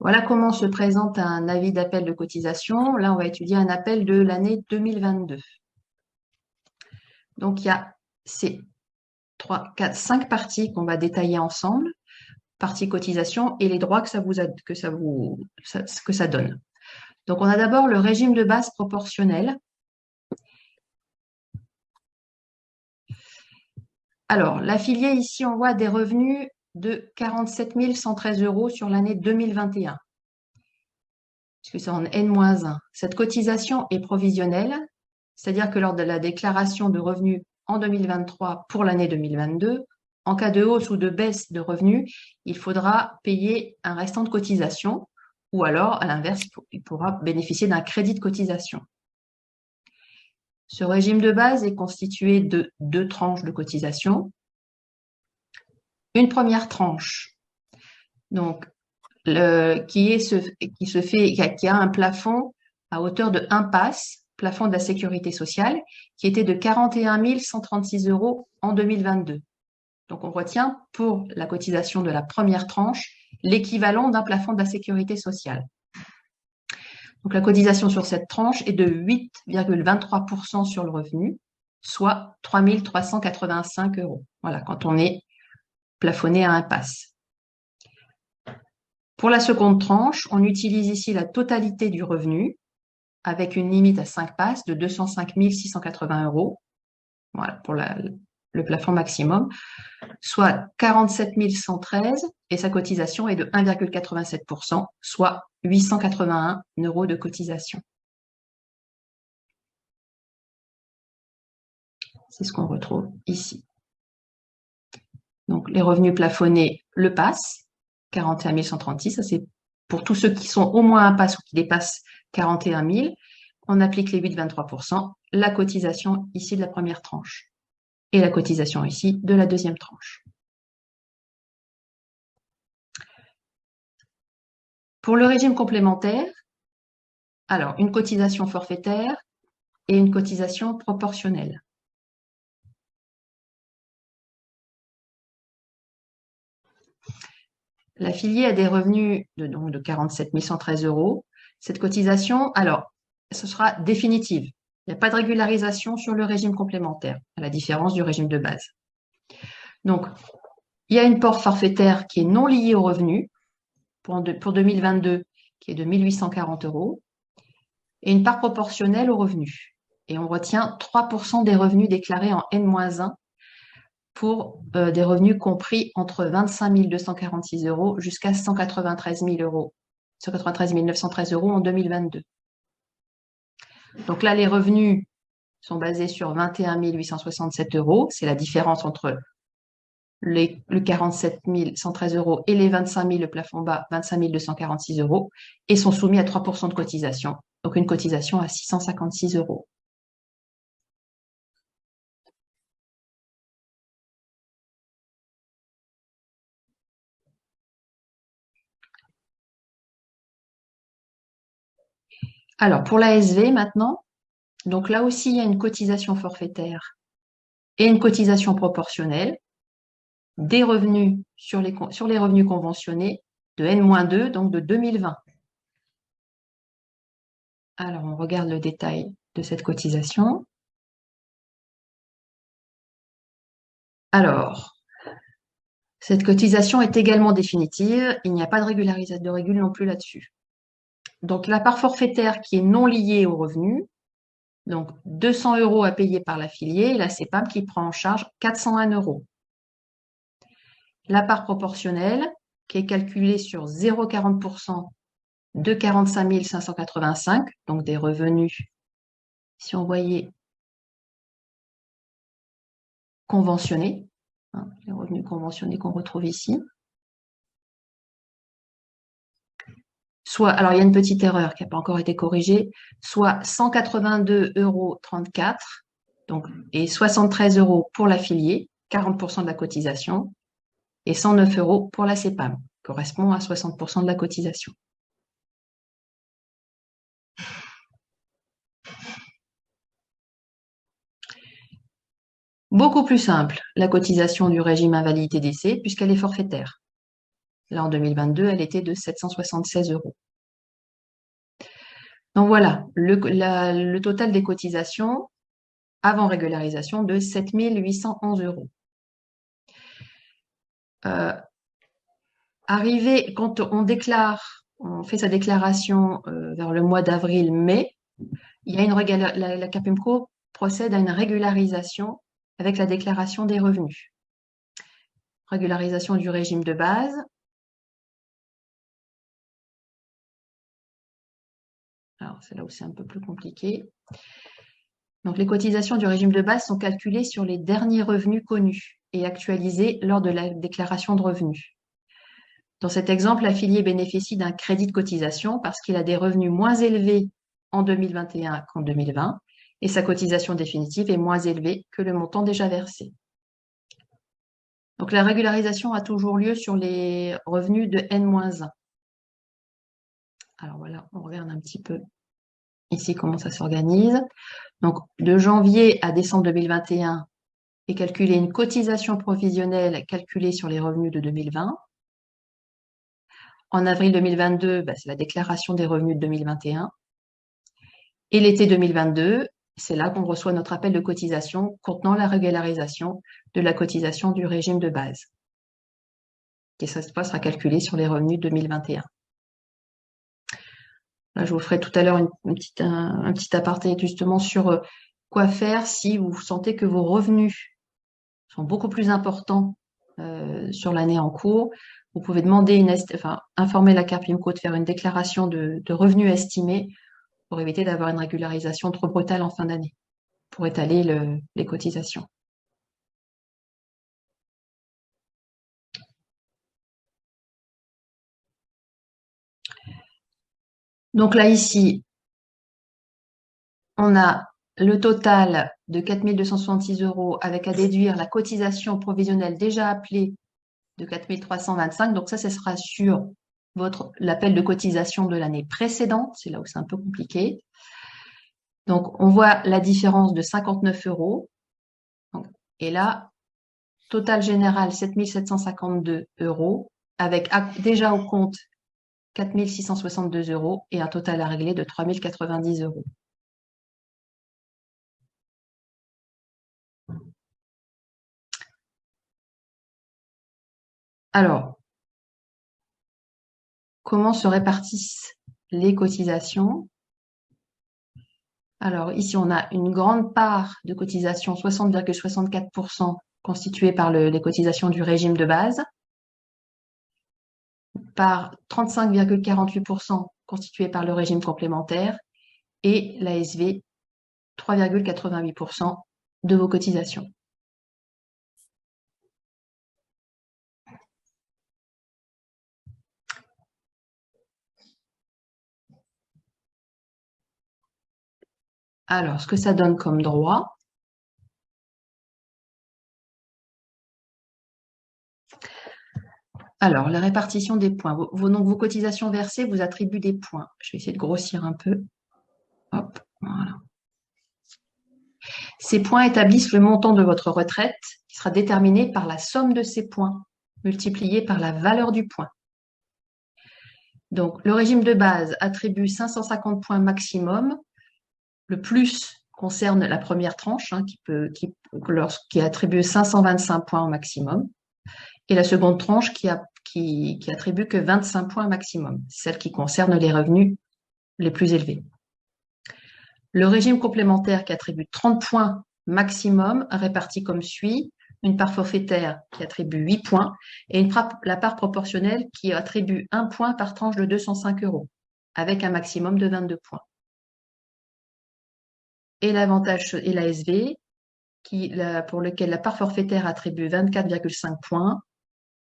Voilà comment se présente un avis d'appel de cotisation. Là, on va étudier un appel de l'année 2022. Donc, il y a ces 3, 4, 5 parties qu'on va détailler ensemble, partie cotisation et les droits que ça donne. Donc, on a d'abord le régime de base proportionnel. Alors, l'affilié ici, on voit des revenus de 47 113 € sur l'année 2021. Puisque c'est en N-1. Cette cotisation est provisionnelle, c'est-à-dire que lors de la déclaration de revenus en 2023 pour l'année 2022, en cas de hausse ou de baisse de revenus, il faudra payer un restant de cotisation ou alors, à l'inverse, il pourra bénéficier d'un crédit de cotisation. Ce régime de base est constitué de 2 tranches de cotisation. Une première tranche, donc, qui a un plafond à hauteur de 1 PAS, plafond de la sécurité sociale, qui était de 41 136 € en 2022. Donc, on retient pour la cotisation de la première tranche l'équivalent d'un plafond de la sécurité sociale. Donc, la cotisation sur cette tranche est de 8,23% sur le revenu, soit 3 385 €. Voilà, quand on est plafonné à 1 PAS. Pour la seconde tranche, on utilise ici la totalité du revenu avec une limite à 5 PAS de 205 680 €. Voilà, pour le plafond maximum, soit 47 113 et sa cotisation est de 1,87%, soit 881 € de cotisation. C'est ce qu'on retrouve ici. Donc, les revenus plafonnés, le PAS, 41 136, ça c'est pour tous ceux qui sont au moins un PAS ou qui dépassent 41 000. On applique les 8,23%, la cotisation ici de la première tranche et la cotisation ici de la deuxième tranche. Pour le régime complémentaire, alors une cotisation forfaitaire et une cotisation proportionnelle. L'affilié a des revenus de 47 113 €. Cette cotisation, alors, ce sera définitive. Il n'y a pas de régularisation sur le régime complémentaire, à la différence du régime de base. Donc, il y a une part forfaitaire qui est non liée au revenu pour 2022, qui est de 1 840 €, et une part proportionnelle au revenu. Et on retient 3% des revenus déclarés en N-1 pour des revenus compris entre 25 246 € jusqu'à 193 913 € en 2022. Donc là, les revenus sont basés sur 21 867 €. C'est la différence entre le 47 113 € et les 25 000, le plafond bas, 25 246 €, et sont soumis à 3% de cotisation. Donc une cotisation à 656 €. Alors, pour l'ASV maintenant, donc là aussi, il y a une cotisation forfaitaire et une cotisation proportionnelle, des revenus sur les revenus conventionnés de N-2, donc de 2020. Alors, on regarde le détail de cette cotisation. Alors, cette cotisation est également définitive. Il n'y a pas de régularisation de régule non plus là-dessus. Donc, la part forfaitaire qui est non liée au revenu, donc 200 € à payer par l'affilié, et la CEPAM qui prend en charge 401 €. La part proportionnelle, qui est calculée sur 0,40% de 45 585, donc des revenus, si on voyait conventionnés, les revenus conventionnés qu'on retrouve ici. Soit, alors il y a une petite erreur qui n'a pas encore été corrigée, soit 182,34 € donc, et 73 € pour l'affilié, 40% de la cotisation, et 109 € pour la CEPAM, correspond à 60% de la cotisation. Beaucoup plus simple, la cotisation du régime invalidité-décès, puisqu'elle est forfaitaire. Là, en 2022, elle était de 776 euros. Donc voilà, le total des cotisations avant régularisation de 7 811 euros. Arrivé, quand on déclare, on fait sa déclaration vers le mois d'avril-mai, il y a la CAPEMCO procède à une régularisation avec la déclaration des revenus. Régularisation du régime de base. Alors, c'est là où c'est un peu plus compliqué. Donc, les cotisations du régime de base sont calculées sur les derniers revenus connus et actualisées lors de la déclaration de revenus. Dans cet exemple, l'affilié bénéficie d'un crédit de cotisation parce qu'il a des revenus moins élevés en 2021 qu'en 2020 et sa cotisation définitive est moins élevée que le montant déjà versé. Donc, la régularisation a toujours lieu sur les revenus de N-1. Alors voilà, on regarde un petit peu ici comment ça s'organise. Donc, de janvier à décembre 2021 est calculée une cotisation provisionnelle calculée sur les revenus de 2020. En avril 2022, c'est la déclaration des revenus de 2021. Et l'été 2022, c'est là qu'on reçoit notre appel de cotisation contenant la régularisation de la cotisation du régime de base. Et ça sera calculé sur les revenus 2021. Là, je vous ferai tout à l'heure un petit aparté justement sur quoi faire si vous sentez que vos revenus sont beaucoup plus importants sur l'année en cours. Vous pouvez demander informer la CAPEMCO de faire une déclaration de revenus estimés pour éviter d'avoir une régularisation trop brutale en fin d'année, pour étaler les cotisations. Donc là, ici, on a le total de 4 266 euros avec à déduire la cotisation provisionnelle déjà appelée de 4 325. Donc ça, ce sera sur l'appel de cotisation de l'année précédente. C'est là où c'est un peu compliqué. Donc, on voit la différence de 59 euros. Et là, total général, 7 752 euros, avec déjà au compte 4 662 euros et un total à régler de 3 090 euros. Alors, comment se répartissent les cotisations? Alors, ici, on a une grande part de cotisations, 60,64%, constituée par les cotisations du régime de base, par 35,48% constituées par le régime complémentaire et l'ASV, 3,88% de vos cotisations. Alors, ce que ça donne comme droit, alors, la répartition des points. Donc, vos cotisations versées vous attribuent des points. Je vais essayer de grossir un peu. Hop, voilà. Ces points établissent le montant de votre retraite qui sera déterminé par la somme de ces points multipliée par la valeur du point. Donc, le régime de base attribue 550 points maximum. Le plus concerne la première tranche, qui attribue 525 points au maximum. Et la seconde tranche qui attribue que 25 points maximum, celle qui concerne les revenus les plus élevés. Le régime complémentaire qui attribue 30 points maximum, réparti comme suit: une part forfaitaire qui attribue 8 points et la part proportionnelle qui attribue 1 point par tranche de 205 euros, avec un maximum de 22 points. Et l'avantage et l'ASV, pour lequel la part forfaitaire attribue 24,5 points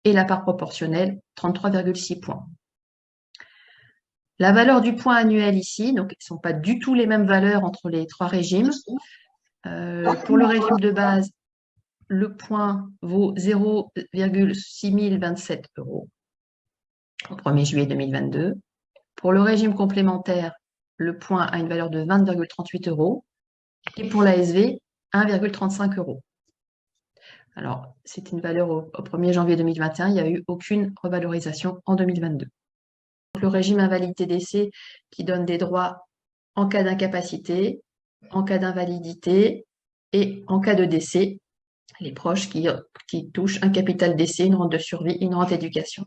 et la part proportionnelle 33,6 points. La valeur du point annuel ici, donc ils ne sont pas du tout les mêmes valeurs entre les trois régimes. Pour le régime de base, le point vaut 0,6027 euros au 1er juillet 2022. Pour le régime complémentaire, le point a une valeur de 20,38 euros. Et pour l'ASV, 1,35 euros. Alors, c'est une valeur au 1er janvier 2021, il n'y a eu aucune revalorisation en 2022. Le régime invalidité-décès qui donne des droits en cas d'incapacité, en cas d'invalidité et en cas de décès, les proches qui touchent un capital décès, une rente de survie, une rente éducation.